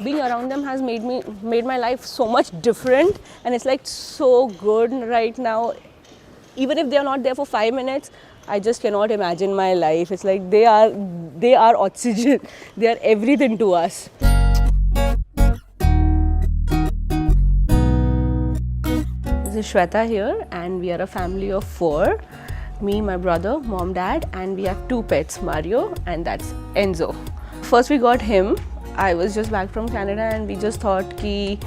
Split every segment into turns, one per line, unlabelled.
being around them has made my life so much different, and it's like so good right now. Even if they are not there for 5 minutes, I just cannot imagine my life. It's like they are oxygen. They are everything to us. This is Shweta here, and we are a family of 4. Me, my brother, mom, dad, and we have 2 pets, Mario and that's Enzo. First we got him. I was just back from Canada and we just thought ki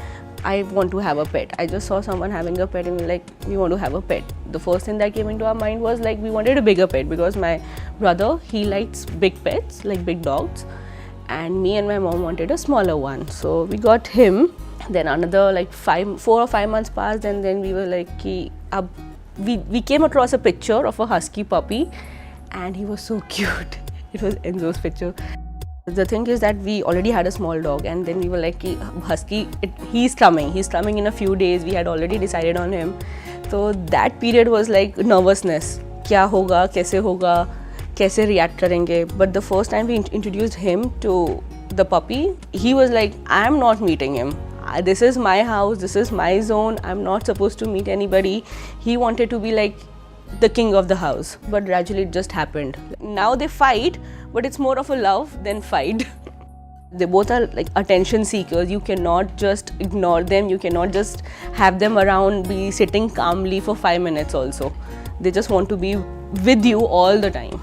I want to have a pet. I just saw someone having a pet and we were like, we want to have a pet. The first thing that came into our mind was like we wanted a bigger pet because my brother, he likes big pets, like big dogs, and me and my mom wanted a smaller one. So we got him. Then another like 4 or 5 months passed, and then we were like ki we came across a picture of a husky puppy and he was so cute. It was Enzo's picture. The thing is that we already had a small dog, and then we were like husky, he's coming in a few days. We had already decided on him. So that period was like nervousness. Kya hoga, kaise react karenge. But the first time we introduced him to the puppy, he was like, I am not meeting him. This is my house, this is my zone, I'm not supposed to meet anybody. He wanted to be like the king of the house, but gradually it just happened. Now they fight, but it's more of a love than fight. They both are like attention seekers. You cannot just ignore them, you cannot just have them around, be sitting calmly for 5 minutes also. They just want to be with you all the time.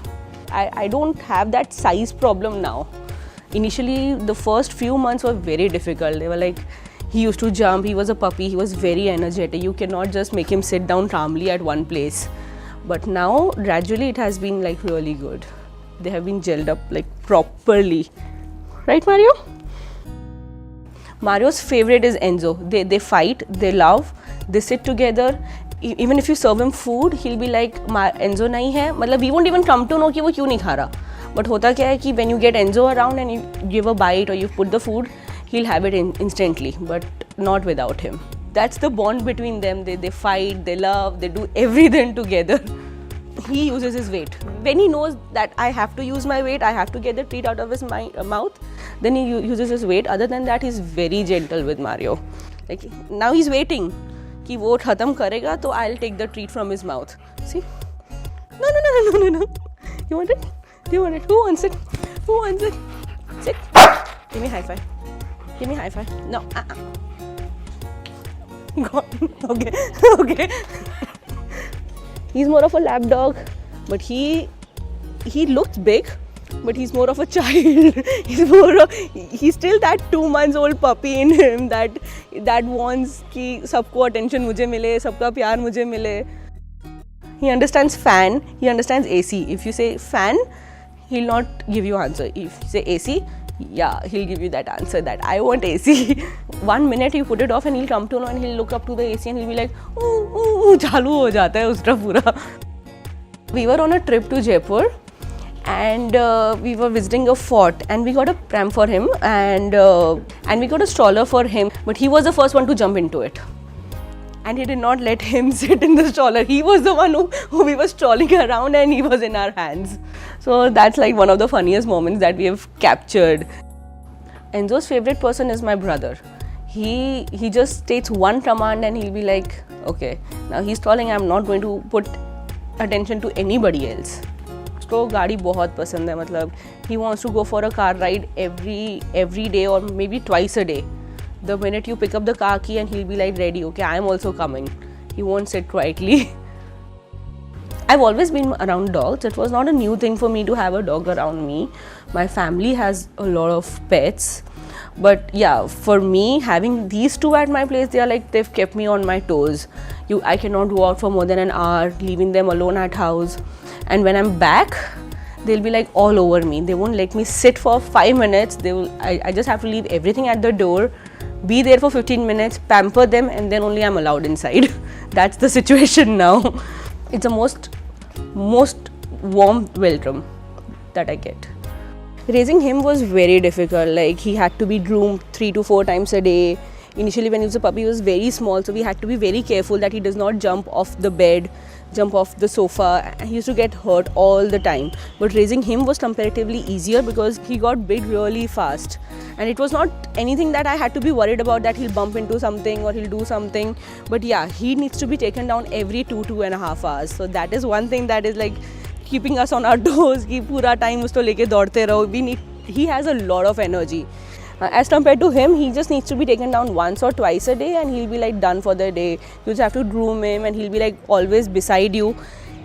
I don't have that size problem now. Initially, the first few months were very difficult. They were like, he used to jump, he was a puppy, he was very energetic. You cannot just make him sit down calmly at one place. But now, gradually, it has been like really good. They have been gelled up like properly. Right, Mario? Mario's favorite is Enzo. They fight, they love, they sit together. Even if you serve him food, he'll be like, Enzo nahi hai. Matlab, we won't even come to know ki wo kyun nahi kha raha. But hota kya hai ki when you get Enzo around and you give a bite or you put the food, he'll have it instantly, but not without him. That's the bond between them. They fight, they love, they do everything together. He uses his weight. When he knows that I have to use my weight, I have to get the treat out of his mouth, then he uses his weight. Other than that, he's very gentle with Mario. Like now he's waiting. Ki wo khatam karega, so I'll take the treat from his mouth. See? No. You want it? Do you want it? Who wants it? Who wants it? Sit. Give me a high five. Give me a high five. No. God. Okay. He's more of a lap dog, but he looks big, but he's more of a child. He's still that 2 months old puppy in him that wants कि सबको attention मुझे मिले, सबका प्यार मुझे मिले. He understands fan, he understands AC. If you say fan, he'll not give you answer. If you say AC, yeah, he'll give you that answer that I want AC. 1 minute you put it off and he'll come to know and he'll look up to the AC and he'll be like, ooh, चालू हो जाता है उसका पूरा. We were on a trip to Jaipur and we were visiting a fort and we got a pram for him and we got a stroller for him, but he was the first one to jump into it. And he did not let him sit in the stroller. He was the one who we were strolling around and he was in our hands. So that's like one of the funniest moments that we have captured. Enzo's favorite person is my brother. He just states one command and he'll be like, okay, now he's strolling, I'm not going to put attention to anybody else. उसको गाड़ी बहुत पसंद है. मतलब he wants to go for a car ride every day or maybe twice a day. The minute you pick up the car key and he'll be like ready, okay, I'm also coming. He won't sit quietly. I've always been around dogs. It was not a new thing for me to have a dog around me. My family has a lot of pets. But yeah, for me, having these 2 at my place, they've kept me on my toes. I cannot go out for more than an hour, leaving them alone at house. And when I'm back, they'll be like all over me. They won't let me sit for 5 minutes. I just have to leave everything at the door, be there for 15 minutes, pamper them, and then only I'm allowed inside. That's the situation now. It's the most warm welcome that I get. Raising him was very difficult. Like he had to be groomed 3 to 4 times a day. Initially when he was a puppy, he was very small, so we had to be very careful that he does not jump off the bed, jump off the sofa. He used to get hurt all the time. But raising him was comparatively easier because he got big really fast. And it was not anything that I had to be worried about, that he'll bump into something or he'll do something. But yeah, he needs to be taken down every 2.5 hours. So that is one thing that is like keeping us on our toes. Ki pura time usko leke daudte raho. He has a lot of energy. As compared to him, he just needs to be taken down once or twice a day and he'll be like done for the day. You just have to groom him and he'll be like always beside you.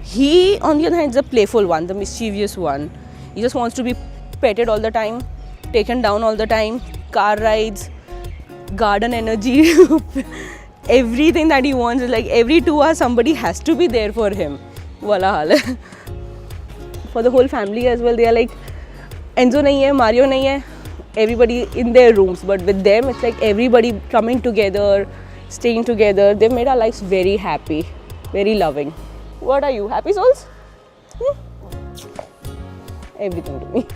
He, on the other hand, is the playful one, the mischievous one. He just wants to be petted all the time, taken down all the time, car rides, garden energy. Everything that he wants is like every 2 hours somebody has to be there for him. Wala haal hai. For the whole family as well, they are like, Enzo nahi hai, Mario nahi hai. Everybody in their rooms, but with them it's like everybody coming together, staying together. They've made our lives very happy, very loving. What are you, happy souls? Everything to me.